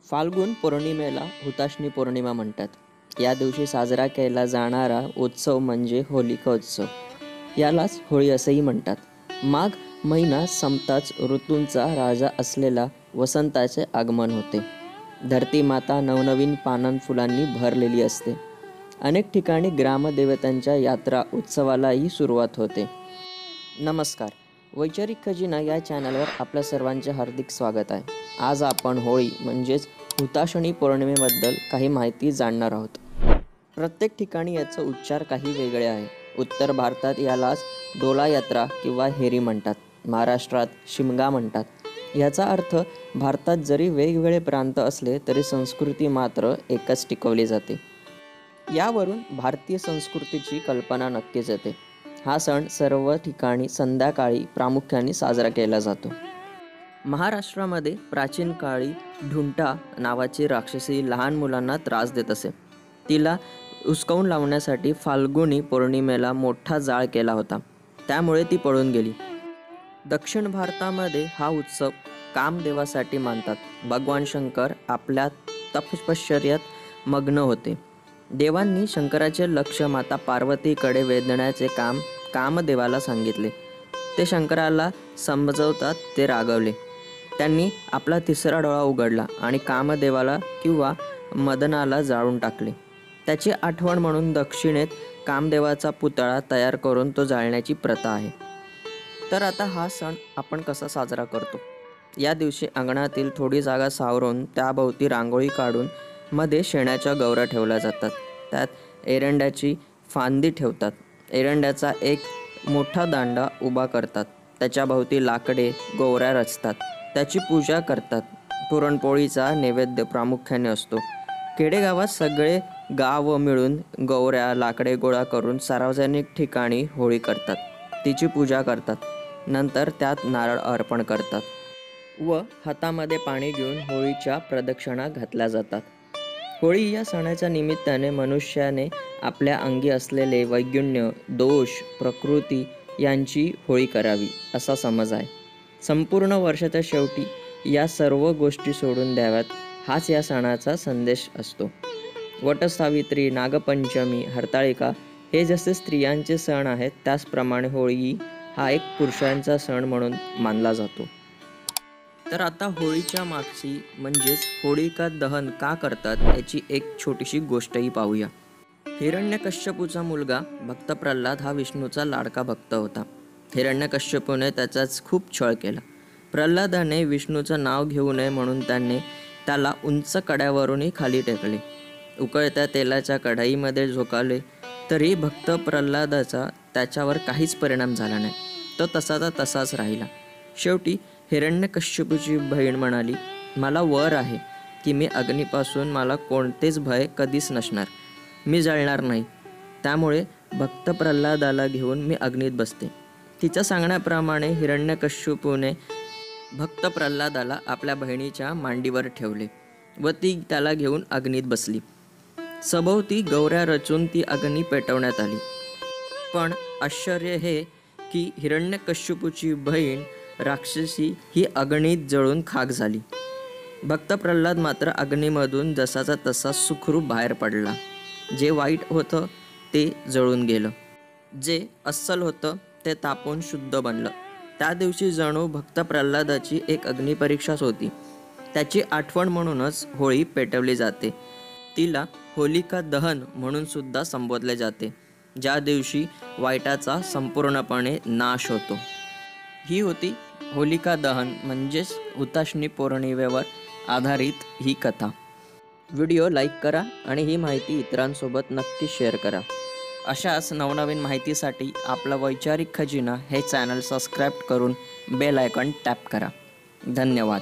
फाल्गुन पौर्णिमेला हुताशनी पौर्णिमा म्हणतात. या दिवशी साजरा केला जाणारा उत्सव म्हणजे होलिका उत्सव. यालाच होळी असेही म्हणतात. माघ महिना संपताच ऋतूंचा राजा असलेला वसंताचे आगमन होते. धरती माता नवनवीन फुलांनी भरलेली असते. अनेक ठिकाणी ग्रामदेवतांच्या यात्रा उत्सवालाही सुरुवात होते. नमस्कार, वैचारिक खजिना या चॅनलवर आपल्या सर्वांचे हार्दिक स्वागत आहे. आज आपण होळी म्हणजेच हुताशनी पौर्णिमेबद्दल काही माहिती जाणणार आहोत. प्रत्येक ठिकाणी याचा उच्चार काही वेगळे आहे. उत्तर भारतात यालाच डोला यात्रा किंवा हेरी म्हणतात. महाराष्ट्रात शिमगा म्हणतात. याचा अर्थ भारतात जरी वेगवेगळे प्रांत असले तरी संस्कृती मात्र एकच टिकवली जाते. यावरून भारतीय संस्कृतीची कल्पना नक्कीच येते. हा सण सर्व ठिकाणी संध्याकाळी प्रामुख्याने साजरा केला जातो. महाराष्ट्रामध्ये प्राचीन काळी ढुंटा नावाची राक्षसी लहान मुलांना त्रास देत असे. तिला हुसकावून लावण्यासाठी फाल्गुनी पौर्णिमेला मोठा जाळ केला होता. त्यामुळे ती पळून गेली. दक्षिण भारतामध्ये हा उत्सव कामदेवासाठी मानतात. भगवान शंकर आपल्या तपश्चर्येत मग्न होते. देवांनी शंकराचे लक्ष माता पार्वतीकडे वेधण्याचे काम कामदेवाला सांगितले. ते शंकराला समजवतात ते रागवले. त्यांनी आपला तिसरा डोळा उघडला आणि कामदेवाला किंवा मदनाला जाळून टाकले. त्याची आठवण म्हणून दक्षिणेत कामदेवाचा पुतळा तयार करून तो जाळण्याची प्रथा आहे. तर आता हा सण आपण कसा साजरा करतो? या दिवशी अंगणातील थोडी जागा सावरून त्याभोवती रांगोळी काढून मध्ये शेणाच्या गौऱ्या ठेवल्या जातात. त्यात एरंड्याची फांदी ठेवतात. एरंड्याचा एक मोठा दांडा उभा करतात. त्याच्या भोवती लाकडे गौऱ्या रचतात. त्याची पूजा करतात. पुरणपोळीचा नैवेद्य प्रामुख्याने असतो. खेडेगावात सगळे गाव मिळून गौऱ्या लाकडे गोळा करून सार्वजनिक ठिकाणी होळी करतात. तिची पूजा करतात. नंतर त्यात नारळ अर्पण करतात व हातामध्ये पाणी घेऊन होळीच्या प्रदक्षिणा घातल्या जातात. होळी या सणाच्या निमित्ताने मनुष्याने आपल्या अंगी असलेले वैगुण्य, दोष, प्रकृती यांची होळी करावी असा समज आहे. संपूर्ण वर्षाच्या शेवटी या सर्व गोष्टी सोडून द्याव्यात हाच या सणाचा संदेश असतो. वटसावित्री, नागपंचमी, हरताळिका हे जसे स्त्रियांचे सण आहेत त्याचप्रमाणे होळी हा एक पुरुषांचा सण म्हणून मानला जातो. तर आता होळीच्या मागची म्हणजेच होळिका दहन का करतात याची एक छोटीशी गोष्टही पाहूया. हिरण्यकश्यपूचा मुलगा भक्त प्रल्हाद हा विष्णूचा लाडका भक्त होता. हिरण्यकश्यपूने त्याचाच खूप छळ केला. प्रल्हादाने विष्णूचं नाव घेऊ नये म्हणून त्याला उंच कड्यावरूनही खाली टेकले. उकळत्या तेलाच्या कढईमध्ये झोकावले तरी भक्त प्रल्हादाचा त्याच्यावर काहीच परिणाम झाला नाही. तो तसाचा तसाच राहिला. शेवटी हिरण्यकश्यपूची बहीण म्हणाली, मला वर आहे की मी अग्नीपासून मला कोणतेच भय कधीच नसणार. मी जळणार नाही. त्यामुळे भक्त प्रल्हादाला घेऊन मी अग्नीत बसते. तिच्या सांगण्याप्रमाणे हिरण्यकश्यपूने भक्त प्रल्हादाला आपल्या बहिणीच्या मांडीवर ठेवले व ती त्याला घेऊन अग्नीत बसली. सभोवती गौऱ्या रचून ती अग्नी पेटवण्यात आली. पण आश्चर्य हे की हिरण्यकश्यपूची बहीण राक्षसी ही अग्नीत जळून खाक झाली. भक्त प्रल्हाद मात्र अग्नीमधून जसाचा तसा सुखरूप बाहेर पडला. जे वाईट होतं ते जळून गेलं. जे अस्सल होतं ते तापून शुद्ध बनलं. त्या दिवशी जणू भक्त प्रल्हादाची एक अग्निपरीक्षाच होती. त्याची आठवण म्हणूनच होळी पेटवली जाते. तिला होलिका दहन म्हणून सुद्धा संबोधले जाते, ज्या दिवशी वाईटाचा संपूर्णपणे नाश होतो. ही होती होलिका दहन म्हणजेच हुताशनी पौर्णिमेवर आधारित ही कथा. व्हिडिओ लाईक करा आणि ही माहिती इतरांसोबत नक्की शेअर करा. अशाच नवनवीन माहितीसाठी आपला वैचारिक खजिना हे चॅनल सबस्क्राईब करून बेल आयकॉन टॅप करा. धन्यवाद.